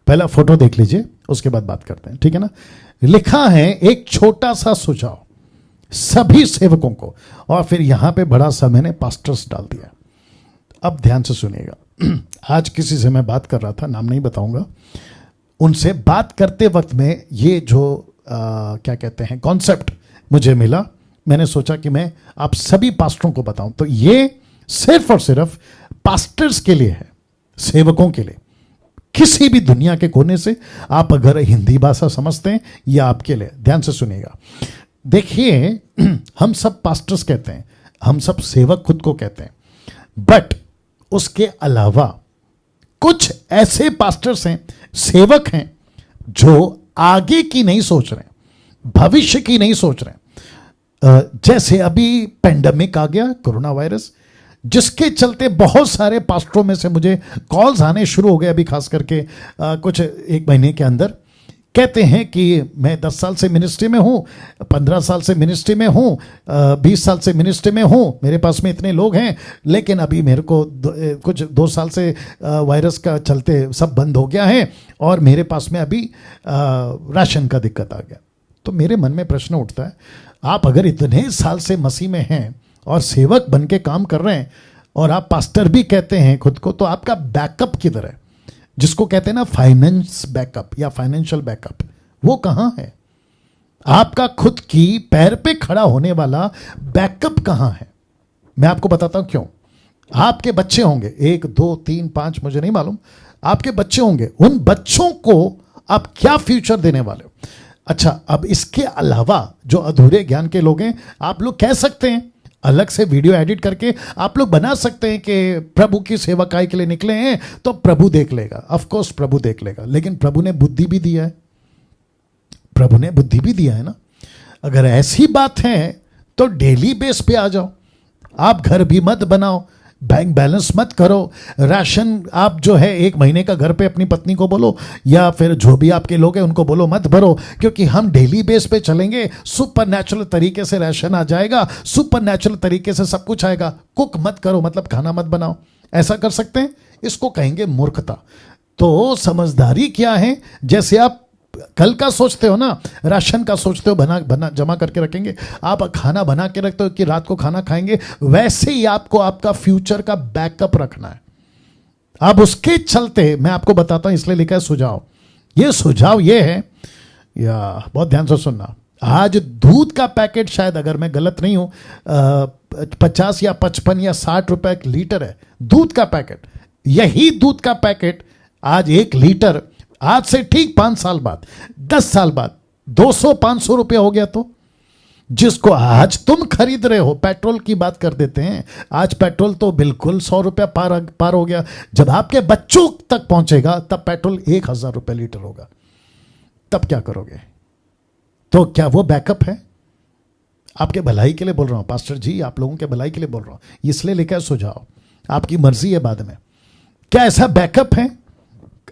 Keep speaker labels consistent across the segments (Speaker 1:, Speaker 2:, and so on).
Speaker 1: पहला फोटो देख लीजिए, उसके बाद बात करते हैं, ठीक है ना। लिखा है एक छोटा सा सुझाव सभी सेवकों को, और फिर यहां पे बड़ा सा मैंने पास्टर्स डाल दिया। अब ध्यान से सुनिएगा। आज किसी से मैं बात कर रहा था, नाम नहीं बताऊंगा, उनसे बात करते वक्त में ये जो क्या कहते हैं कॉन्सेप्ट मुझे मिला, मैंने सोचा कि मैं आप सभी पास्टरों को बताऊं। तो ये सिर्फ और सिर्फ पास्टर्स के लिए है, सेवकों के लिए। किसी भी दुनिया के कोने से आप अगर हिंदी भाषा समझते हैं, ये आपके लिए। ध्यान से सुनिएगा। देखिए, हम सब पास्टर्स कहते हैं, हम सब सेवक खुद को कहते हैं, बट उसके अलावा कुछ ऐसे पास्टर्स हैं, सेवक हैं, जो आगे की नहीं सोच रहे, भविष्य की नहीं सोच रहे। जैसे अभी पेंडेमिक आ गया, कोरोना वायरस, जिसके चलते बहुत सारे पास्टरों में से मुझे कॉल्स आने शुरू हो गए अभी, खास करके कुछ एक महीने के अंदर। कहते हैं कि मैं 10 साल से मिनिस्ट्री में हूँ, 15 साल से मिनिस्ट्री में हूँ, 20 साल से मिनिस्ट्री में हूँ, मेरे पास में इतने लोग हैं, लेकिन अभी मेरे को कुछ 2 साल से वायरस का चलते सब बंद हो गया है, और मेरे पास में अभी राशन का दिक्कत आ गया। तो मेरे मन में प्रश्न उठता है, आप अगर इतने साल से मसीह में हैं और सेवक बन के काम कर रहे हैं, और आप पास्टर भी कहते हैं खुद को, तो आपका बैकअप किधर है? जिसको कहते हैं ना फाइनेंस बैकअप या फाइनेंशियल बैकअप, वो कहां है? आपका खुद की पैर पे खड़ा होने वाला बैकअप कहां है? मैं आपको बताता हूं क्यों। आपके बच्चे होंगे, 1 2 3 5, मुझे नहीं मालूम, आपके बच्चे होंगे, उन बच्चों को आप क्या फ्यूचर देने वाले हो? अच्छा, अब इसके अलावा जो अधूरे ज्ञान के लोग हैं, आप लोग कह सकते हैं, अलग से वीडियो एडिट करके आप लोग बना सकते हैं कि प्रभु की सेवकाई के लिए निकले हैं तो प्रभु देख लेगा। ऑफ कोर्स प्रभु देख लेगा, लेकिन प्रभु ने बुद्धि भी दिया है, प्रभु ने बुद्धि भी दिया है ना। अगर ऐसी बात है तो डेली बेस पे आ जाओ। आप घर भी मत बनाओ, बैंक बैलेंस मत करो, राशन आप जो है 1 महीने का घर पे अपनी पत्नी को बोलो, या फिर जो भी आपके लोग हैं उनको बोलो मत भरो, क्योंकि हम डेली बेस पे चलेंगे, सुपर नेचुरल तरीके से राशन आ जाएगा, सुपर नेचुरल तरीके से सब कुछ आएगा। कुक मत करो, मतलब खाना मत बनाओ। ऐसा कर सकते हैं? इसको कहेंगे मूर्खता। तो समझदारी क्या है? जैसे आप कल का सोचते हो ना, राशन का सोचते हो, बना जमा करके रखेंगे, आप खाना बना के रखते हो कि रात को खाना खाएंगे, वैसे ही आपको आपका फ्यूचर का बैकअप रखना है। अब उसके चलते मैं आपको बताता हूं, इसलिए लिखा है सुझाव। ये सुझाव ये है, या बहुत ध्यान से सुनना। आज दूध का पैकेट, शायद अगर मैं गलत नहीं हूं, 50 या 55 या 60 रुपए लीटर है दूध का पैकेट। यही दूध का पैकेट आज 1 लीटर, आज से ठीक 5 साल बाद, 10 साल बाद 200-500 रुपया हो गया। तो जिसको आज तुम खरीद रहे हो, पेट्रोल की बात कर देते हैं, आज पेट्रोल तो बिल्कुल 100 रुपया पार हो गया। जब आपके बच्चों तक पहुंचेगा तब पेट्रोल 1000 रुपये लीटर होगा। तब क्या करोगे? तो क्या वो बैकअप है? आपके भलाई के लिए बोल रहा हूं पास्टर जी, आप लोगों के भलाई के लिए बोल रहा हूं, इसलिए लिखा है सुझाव। आपकी मर्जी है बाद में। क्या ऐसा बैकअप है?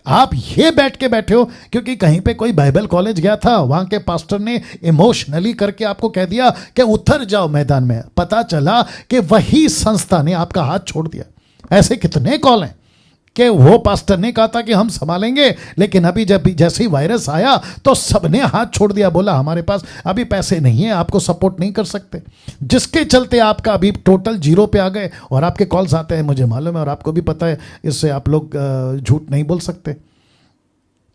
Speaker 1: आप ये बैठे हो क्योंकि कहीं पे कोई बाइबल कॉलेज गया था, वहां के पास्टर ने इमोशनली करके आपको कह दिया कि उतर जाओ मैदान में, पता चला कि वही संस्था ने आपका हाथ छोड़ दिया। ऐसे कितने कॉल हैं कि वो पास्टर ने कहा था कि हम संभालेंगे, लेकिन अभी जब जैसे ही वायरस आया तो सबने हाथ छोड़ दिया, बोला हमारे पास अभी पैसे नहीं है, आपको सपोर्ट नहीं कर सकते, जिसके चलते आपका अभी टोटल 0 पे आ गए। और आपके कॉल्स आते हैं, मुझे मालूम है, और आपको भी पता है, इससे आप लोग झूठ नहीं बोल सकते।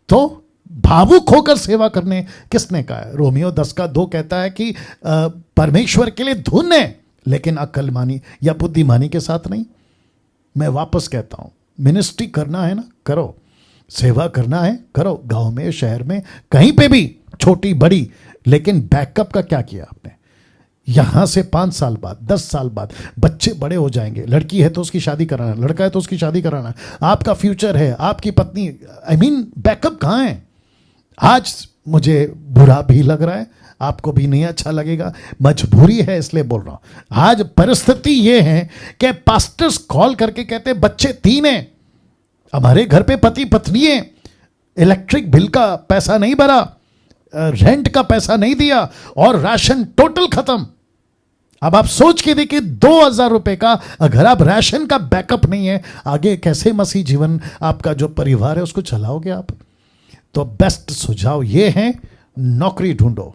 Speaker 1: तो भावुक होकर सेवा करने किसने कहा है? रोमियो 10:2 कहता है कि परमेश्वर के लिए धुन है, लेकिन अक्लमानी या बुद्धिमानी के साथ नहीं। मैं वापस कहता हूं, मिनिस्ट्री करना है ना, करो। सेवा करना है, करो, गांव में, शहर में, कहीं पे भी, छोटी बड़ी, लेकिन बैकअप का क्या किया आपने? यहां से 5 साल बाद, 10 साल बाद बच्चे बड़े हो जाएंगे, लड़की है तो उसकी शादी कराना, लड़का है तो उसकी शादी कराना, आपका फ्यूचर है, आपकी पत्नी, बैकअप कहां है? आज मुझे बुरा भी लग रहा है, आपको भी नहीं अच्छा लगेगा, मजबूरी है इसलिए बोल रहा हूं। आज परिस्थिति यह है कि पास्टर्स कॉल करके कहते हैं बच्चे 3 हैं, हमारे घर पे पति पत्नी है, इलेक्ट्रिक बिल का पैसा नहीं भरा, रेंट का पैसा नहीं दिया, और राशन टोटल खत्म। अब आप सोच के देखिए, 2000 रुपए का अगर आप राशन का बैकअप नहीं है, आगे कैसे मसीह जीवन आपका जो परिवार है उसको चलाओगे आप? तो बेस्ट सुझाव ये है, नौकरी ढूंढो,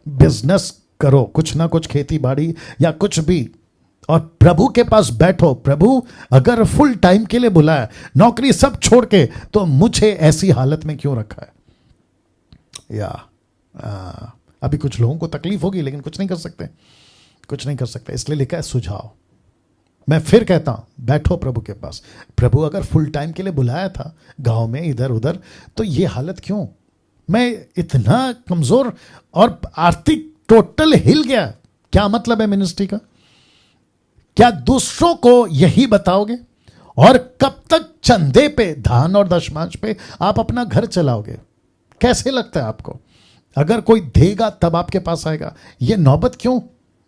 Speaker 1: बिजनेस करो, कुछ ना कुछ खेती बाड़ी या कुछ भी, और प्रभु के पास बैठो। प्रभु अगर फुल टाइम के लिए बुलाया, नौकरी सब छोड़ के, तो मुझे ऐसी हालत में क्यों रखा है? या अभी कुछ लोगों को तकलीफ होगी, लेकिन कुछ नहीं कर सकते, कुछ नहीं कर सकते। इसलिए लिखा है सुझाव। मैं फिर कहता हूं, बैठो प्रभु के पास। प्रभु अगर फुल टाइम के लिए बुलाया था गांव में इधर उधर, तो ये हालत क्यों? मैं इतना कमजोर और आर्थिक टोटल हिल गया। क्या मतलब है मिनिस्ट्री का? क्या दूसरों को यही बताओगे? और कब तक चंदे पे, दान और दशमांश पे आप अपना घर चलाओगे? कैसे लगता है आपको? अगर कोई देगा तब आपके पास आएगा। ये नौबत क्यों?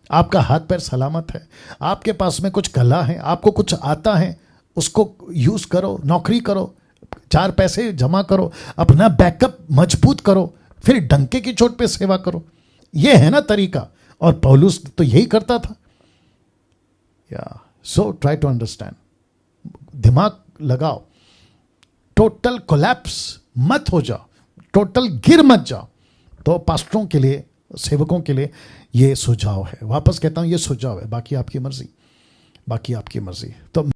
Speaker 1: आपका हाथ पैर सलामत है, आपके पास में कुछ कला है, आपको कुछ आता है, उसको यूज करो, नौकरी करो, 4 पैसे जमा करो, अपना बैकअप मजबूत करो, फिर डंके की चोट पे सेवा करो। ये है ना तरीका। और पौलुस तो यही करता था। या सो ट्राई टू अंडरस्टैंड, दिमाग लगाओ, टोटल कोलैप्स मत हो जाओ, टोटल गिर मत जाओ। तो पास्टरों के लिए, सेवकों के लिए ये सुझाव है। वापस कहता हूं, ये सुझाव है, बाकी आपकी मर्जी, बाकी आपकी मर्जी। तो